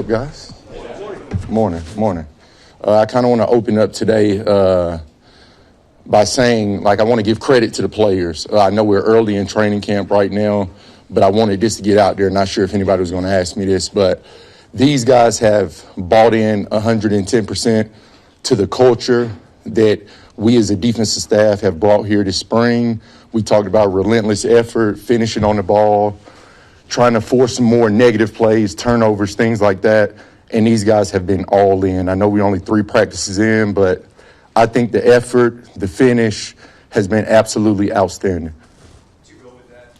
up, guys? Morning. I kind of want to open up today by saying, I want to give credit to the players. I know we're early in training camp right now, but I wanted this to get out there. Not sure if anybody was going to ask me this, but these guys have bought in 110% to the culture that we as a defensive staff have brought here this spring. We talked about relentless effort, finishing on the ball, trying to force some more negative plays, turnovers, things like that. And these guys have been all in. I know we're only 3 practices in, but I think the effort, the finish has been absolutely outstanding. To go with that,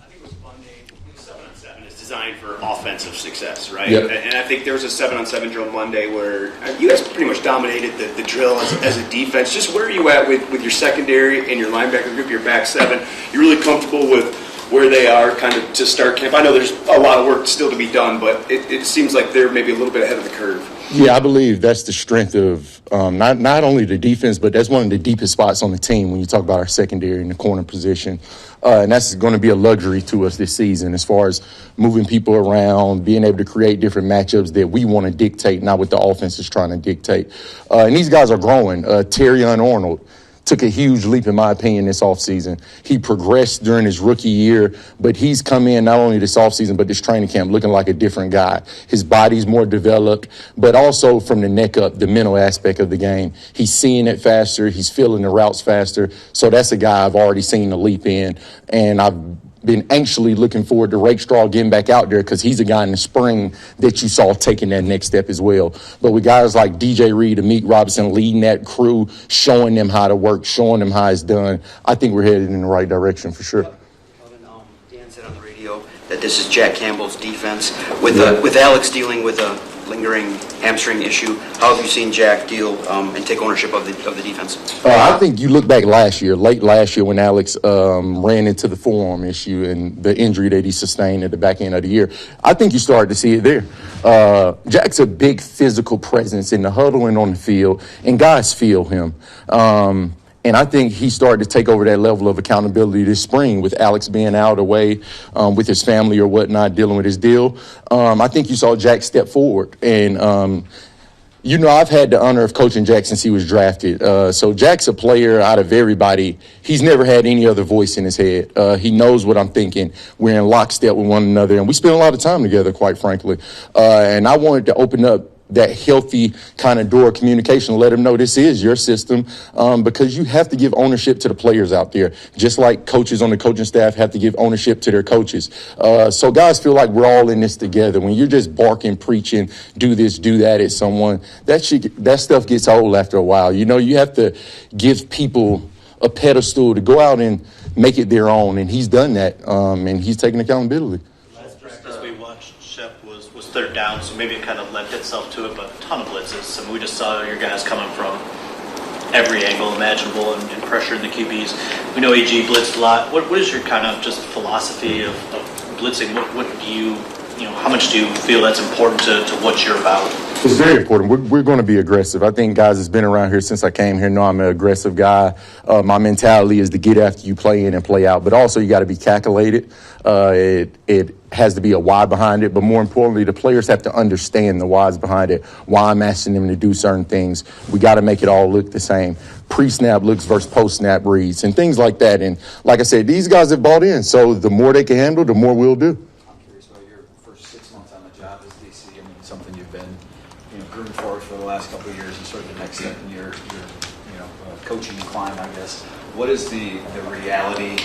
I think it was Monday, 7-on-7 is designed for offensive success, right? Yep. And I think there was a 7-on-7 drill Monday where you guys pretty much dominated the drill as a defense. Just where are you at with your secondary and your linebacker group, your back 7? You're really comfortable with where they are kind of to start camp? I know there's a lot of work still to be done, but it seems like they're maybe a little bit ahead of the curve. Yeah, I believe that's the strength of not only the defense, but that's one of the deepest spots on the team when you talk about our secondary and the corner position. And that's going to be a luxury to us this season as far as moving people around, being able to create different matchups that we want to dictate, not what the offense is trying to dictate. And these guys are growing. Terrion Arnold took a huge leap, in my opinion, this offseason. He progressed during his rookie year, but he's come in not only this offseason, but this training camp looking like a different guy. His body's more developed, but also from the neck up, the mental aspect of the game. He's seeing it faster. He's feeling the routes faster. So that's a guy I've already seen the leap in, and I've been anxiously looking forward to Rakestraw getting back out there because he's a guy in the spring that you saw taking that next step as well. But with guys like DJ Reed, Amik Robinson leading that crew, showing them how to work, showing them how it's done, I think we're headed in the right direction for sure. Kelvin, Dan said on the radio that this is Jack Campbell's defense. With Alex dealing with a lingering hamstring issue, how have you seen Jack deal and take ownership of the defense? I think you look back late last year when Alex ran into the forearm issue and the injury that he sustained at the back end of the year. I think you started to see it there. Jack's a big physical presence in the huddle and on the field, and guys feel him. And I think he started to take over that level of accountability this spring with Alex being out away with his family or whatnot, dealing with his deal. I think you saw Jack step forward. And, I've had the honor of coaching Jack since he was drafted. So Jack's a player out of everybody. He's never had any other voice in his head. He knows what I'm thinking. We're in lockstep with one another, and we spend a lot of time together, quite frankly. And I wanted to open up that healthy kind of door of communication, let them know this is your system, because you have to give ownership to the players out there, just like coaches on the coaching staff have to give ownership to their coaches. So guys feel like we're all in this together. When you're just barking, preaching, do this, do that at someone, that stuff gets old after a while. You have to give people a pedestal to go out and make it their own, and he's done that, and he's taking accountability. Third down, so maybe it kind of lent itself to it, but a ton of blitzes. I mean, we just saw your guys coming from every angle imaginable and pressuring the QBs. We know AG blitzed a lot. What is your kind of just philosophy of blitzing? What do you how much do you feel that's important to what you're about? It's very important. We're going to be aggressive. I think guys that's been around here since I came here know I'm an aggressive guy. My mentality is to get after you, play in and play out, but also you got to be calculated. It has to be a why behind it, but more importantly, the players have to understand the whys behind it, why I'm asking them to do certain things. We got to make it all look the same. Pre-snap looks versus post-snap reads and things like that. And like I said, these guys have bought in, so the more they can handle, the more we'll do. I'm curious about your first 6 months on the job as DC. I mean, something you've been groomed for the last couple of years and sort of the next step in your coaching climb, I guess. What is the reality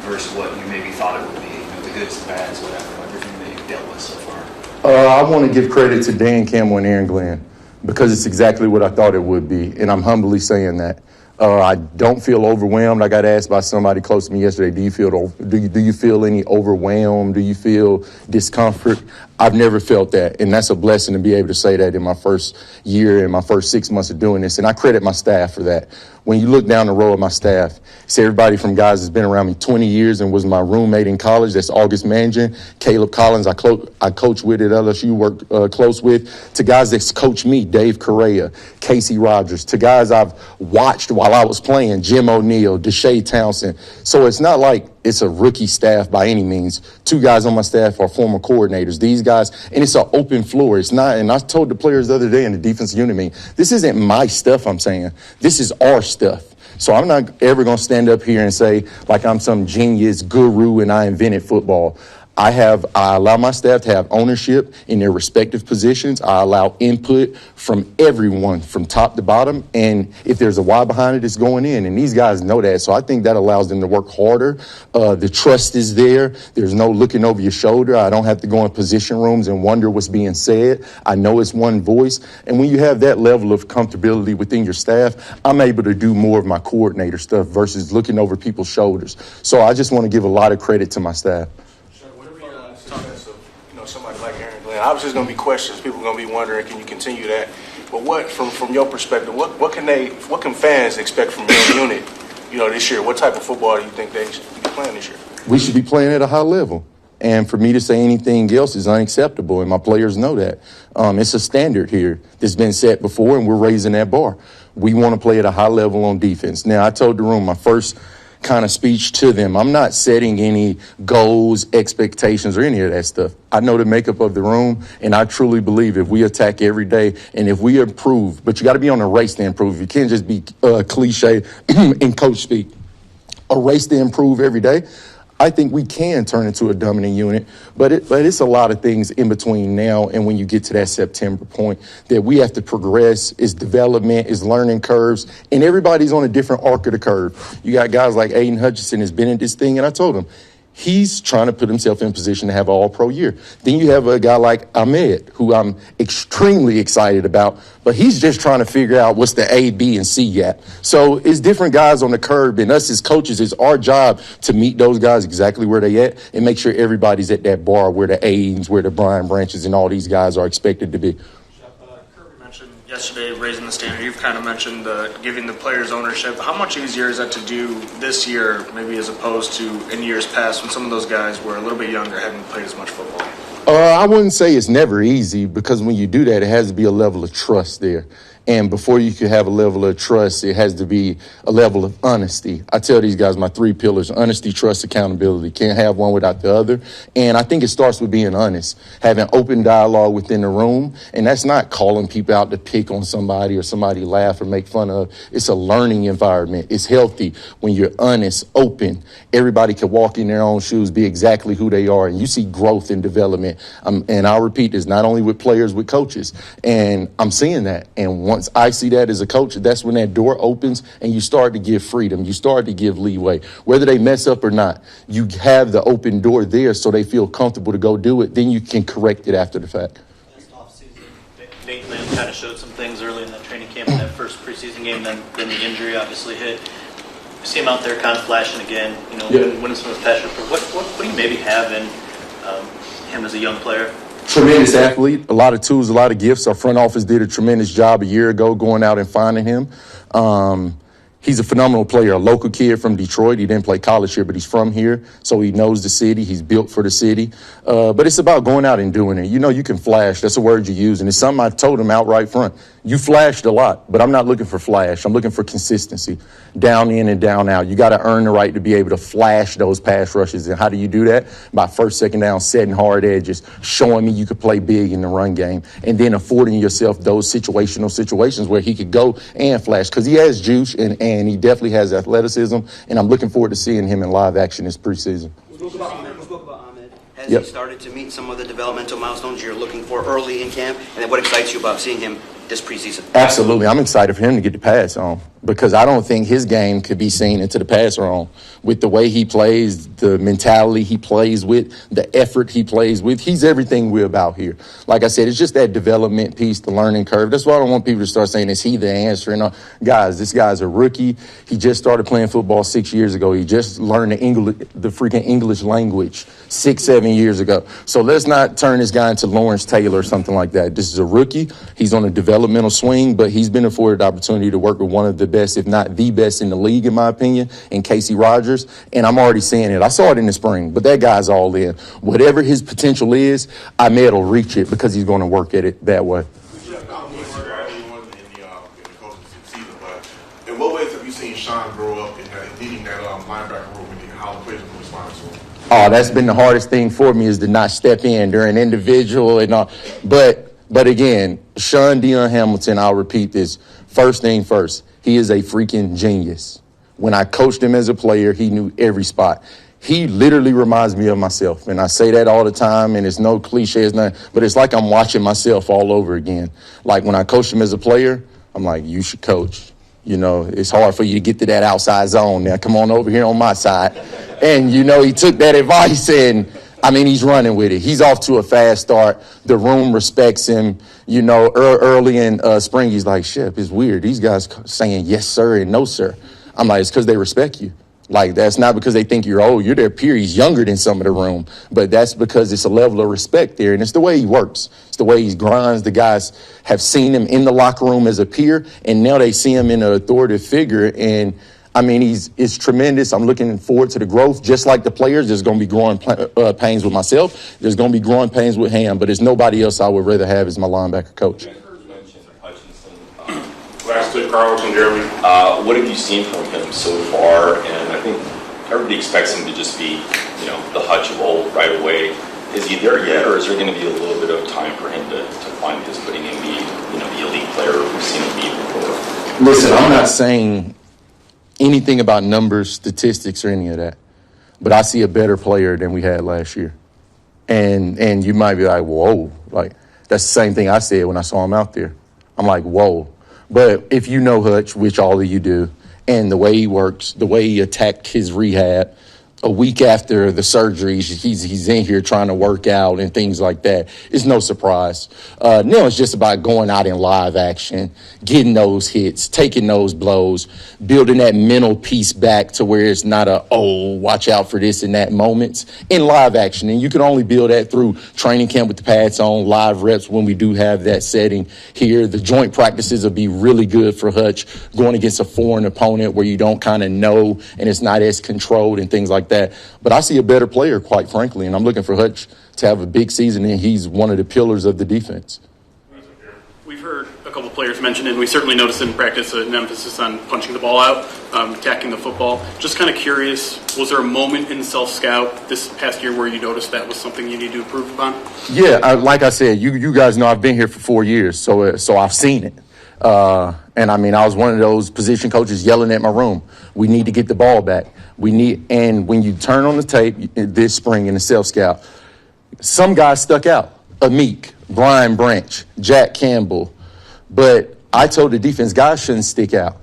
versus what you maybe thought it would be? The goods, the bads, whatever, everything that you've dealt with so far? I want to give credit to Dan Campbell and Aaron Glenn because it's exactly what I thought it would be, and I'm humbly saying that. I don't feel overwhelmed. I got asked by somebody close to me yesterday, do you feel any overwhelmed? Do you feel discomfort? I've never felt that, and that's a blessing to be able to say that in my first year and my first 6 months of doing this, and I credit my staff for that. When you look down the row of my staff, it's everybody from guys that's been around me 20 years and was my roommate in college. That's August Mangin, Caleb Collins, I coach with at LSU, work close with, to guys that's coached me, Dave Correa, Casey Rogers, to guys I've watched while I was playing, Jim O'Neal, Deshae Townsend. So it's not like it's a rookie staff by any means. 2 guys on my staff are former coordinators. These guys, and it's an open floor. It's not, and I told the players the other day in the defensive unit meeting, this isn't my stuff I'm saying. This is our stuff. So I'm not ever going to stand up here and say like I'm some genius guru and I invented football. I allow my staff to have ownership in their respective positions. I allow input from everyone from top to bottom. And if there's a why behind it, it's going in. And these guys know that. So I think that allows them to work harder. The trust is there. There's no looking over your shoulder. I don't have to go in position rooms and wonder what's being said. I know it's one voice. And when you have that level of comfortability within your staff, I'm able to do more of my coordinator stuff versus looking over people's shoulders. So I just want to give a lot of credit to my staff. Somebody like Aaron Glenn, obviously there's going to be questions. People are going to be wondering, can you continue that? But what, from your perspective, what can fans expect from your unit, this year? What type of football do you think they should be playing this year? We should be playing at a high level. And for me to say anything else is unacceptable, and my players know that. It's a standard here that's been set before, and we're raising that bar. We want to play at a high level on defense. Now, I told the room my first kind of speech to them, I'm not setting any goals, expectations, or any of that stuff. I know the makeup of the room, and I truly believe if we attack every day and if we improve, but you got to be on a race to improve. You can't just be cliche in coach speak. A race to improve every day. I think we can turn into a dominant unit, but it's a lot of things in between now and when you get to that September point that we have to progress. It's development, it's learning curves, and everybody's on a different arc of the curve. You got guys like Aidan Hutchinson has been in this thing, and I told him, he's trying to put himself in position to have an all-pro year. Then you have a guy like Ahmed, who I'm extremely excited about, but he's just trying to figure out what's the A, B, and C gap. So it's different guys on the curb, and us as coaches, it's our job to meet those guys exactly where they at and make sure everybody's at that bar where the Aidens, where the Brian Branches, and all these guys are expected to be. Yesterday, raising the standard, you've kind of mentioned giving the players ownership. How much easier is that to do this year, maybe as opposed to in years past when some of those guys were a little bit younger, hadn't played as much football? I wouldn't say it's never easy, because when you do that, it has to be a level of trust there. And before you can have a level of trust, it has to be a level of honesty. I tell these guys my 3 pillars: honesty, trust, accountability. Can't have one without the other. And I think it starts with being honest, having open dialogue within the room. And that's not calling people out to pick on somebody or somebody laugh or make fun of. It's a learning environment. It's healthy when you're honest, open. Everybody can walk in their own shoes, be exactly who they are, and you see growth and development. And I'll repeat this, not only with players, with coaches. And I'm seeing that. And once I see that as a coach, that's when that door opens and you start to give freedom. You start to give leeway. Whether they mess up or not, you have the open door there so they feel comfortable to go do it. Then you can correct it after the fact. Nate Lynn kind of showed some things early in that training camp in that first preseason game, then the injury obviously hit. You see him out there kind of flashing again, winning some of his passion. What do you maybe have in him as a young player? Tremendous athlete, a lot of tools, a lot of gifts. Our front office did a tremendous job a year ago going out and finding him. He's a phenomenal player, a local kid from Detroit. He didn't play college here, but he's from here, so he knows the city. He's built for the city. But it's about going out and doing it. You can flash. That's a word you use, and it's something I told him outright front. You flashed a lot, but I'm not looking for flash. I'm looking for consistency, down in and down out. You got to earn the right to be able to flash those pass rushes. And how do you do that? By first, second down, setting hard edges, showing me you could play big in the run game, and then affording yourself those situations where he could go and flash, because he has juice and he definitely has athleticism, and I'm looking forward to seeing him in live action this preseason. We spoke about Ahmed. Has he started to meet some of the developmental milestones you're looking for early in camp? And then what excites you about seeing him this preseason? Absolutely. I'm excited for him to get the pass on, because I don't think his game could be seen into the passer on. With the way he plays, the mentality he plays with, the effort he plays with, he's everything we're about here. Like I said, it's just that development piece, the learning curve. That's why I don't want people to start saying, is he the answer? And guys, this guy's a rookie. He just started playing football 6 years ago. He just learned the freaking English language 6-7 years ago. So let's not turn this guy into Lawrence Taylor or something like that. This is a rookie. He's on a developmental swing, but he's been afforded the opportunity to work with one of the best, if not the best in the league, in my opinion, in Casey Rogers. And I'm already seeing it. I saw it in the spring, but that guy's all in. Whatever his potential is, Ahmed will reach it because he's going to work at it that way. In what ways have you seen Shawn grow up in needing that linebacker room and how the players will respond? Oh, that's been the hardest thing for me, is to not step in during individual and all. But again, Shawn Hamilton, I'll repeat this. First thing first, he is a freaking genius. When I coached him as a player, he knew every spot. He literally reminds me of myself, and I say that all the time, and it's no cliche, it's nothing, but it's like I'm watching myself all over again. Like when I coached him as a player, I'm like, you should coach. You know, it's hard for you to get to that outside zone. Now, come on over here on my side. And, you know, he took that advice, and, I mean, he's running with it. He's off to a fast start. The room respects him. You know, early in spring, he's like, Shep, it's weird. These guys saying yes, sir, and no, sir. I'm like, it's because they respect you. Like, that's not because they think you're old. You're their peer. He's younger than some of the room. But that's because it's a level of respect there. And it's the way he works. It's the way he grinds. The guys have seen him in the locker room as a peer, and now they see him in an authoritative figure. And, I mean, it's tremendous. I'm looking forward to the growth. Just like the players, there's going to be growing pains with myself. There's going to be growing pains with Ham. But there's nobody else I would rather have as my linebacker coach. Last two, Carlos and Jeremy. What have you seen from him so far? And I think everybody expects him to just be, you know, the Hutch of old right away. Is he there yet, or is there going to be a little bit of time for him to find his footing and be, you know, the elite player we've seen him be before? Listen, I'm not saying anything about numbers, statistics, or any of that, but I see a better player than we had last year. And you might be like, whoa, like that's the same thing I said when I saw him out there. I'm like, whoa. But if you know Hutch, which all of you do, and the way he works, the way he attacked his rehab, a week after the surgery, he's in here trying to work out and things like that. It's no surprise. Now it's just about going out in live action, getting those hits, taking those blows, building that mental piece back to where it's not watch out for this and that moments in live action. And you can only build that through training camp with the pads on, live reps when we do have that setting here. The joint practices will be really good for Hutch going against a foreign opponent where you don't kind of know and it's not as controlled and things like that. But I see a better player, quite frankly, and I'm looking for Hutch to have a big season, and he's one of the pillars of the defense. We've heard a couple players mention it, and we certainly noticed in practice an emphasis on punching the ball out, attacking the football. Just kind of curious, was there a moment in self-scout this past year where you noticed that was something you need to improve upon? Yeah, like I said, you guys know I've been here for 4 years, so I've seen it. And I mean, I was one of those position coaches yelling at my room. We need to get the ball back. And when you turn on the tape this spring in the self-scout, some guys stuck out. Amik, Brian Branch, Jack Campbell. But I told the defense, guys shouldn't stick out.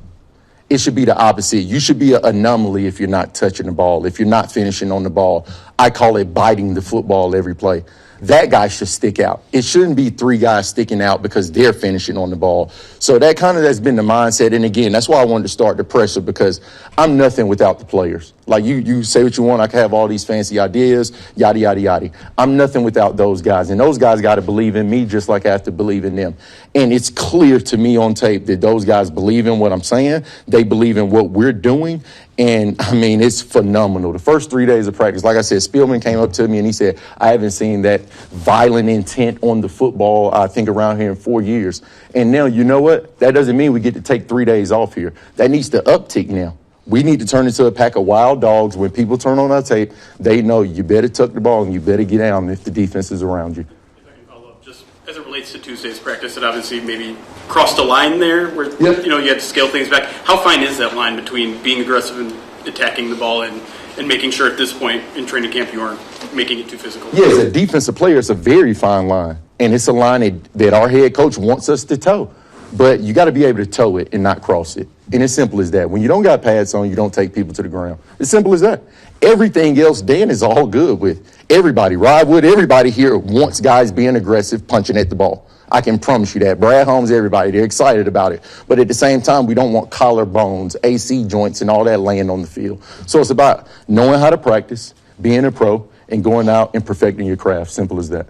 It should be the opposite. You should be an anomaly if you're not touching the ball, if you're not finishing on the ball. I call it biting the football every play. That guy should stick out. It shouldn't be three guys sticking out because they're finishing on the ball. So that kind of has been the mindset. And again, that's why I wanted to start the pressure, because I'm nothing without the players. Like you say what you want. I can have all these fancy ideas, yada, yada, yada. I'm nothing without those guys. And those guys got to believe in me just like I have to believe in them. And it's clear to me on tape that those guys believe in what I'm saying. They believe in what we're doing. And, I mean, it's phenomenal. The first 3 days of practice, like I said, Spielman came up to me and he said, I haven't seen that violent intent on the football, I think, around here in 4 years. And now, you know what? That doesn't mean we get to take 3 days off here. That needs to uptick now. We need to turn into a pack of wild dogs. When people turn on our tape, they know you better tuck the ball and you better get down if the defense is around you. If I can follow up, just as it relates to Tuesday's practice, it obviously maybe crossed a line there where you had to scale things back. How fine is that line between being aggressive and attacking the ball and making sure at this point in training camp you aren't making it too physical? Yeah, as a defensive player, it's a very fine line. And it's a line that our head coach wants us to toe. But you got to be able to toe it and not cross it. And it's simple as that. When you don't got pads on, you don't take people to the ground. It's simple as that. Everything else, Dan is all good with. Everybody, Rod Wood, everybody here wants guys being aggressive, punching at the ball. I can promise you that. Brad Holmes, everybody, they're excited about it. But at the same time, we don't want collarbones, AC joints, and all that laying on the field. So it's about knowing how to practice, being a pro, and going out and perfecting your craft. Simple as that.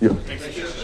Yeah. Thanks.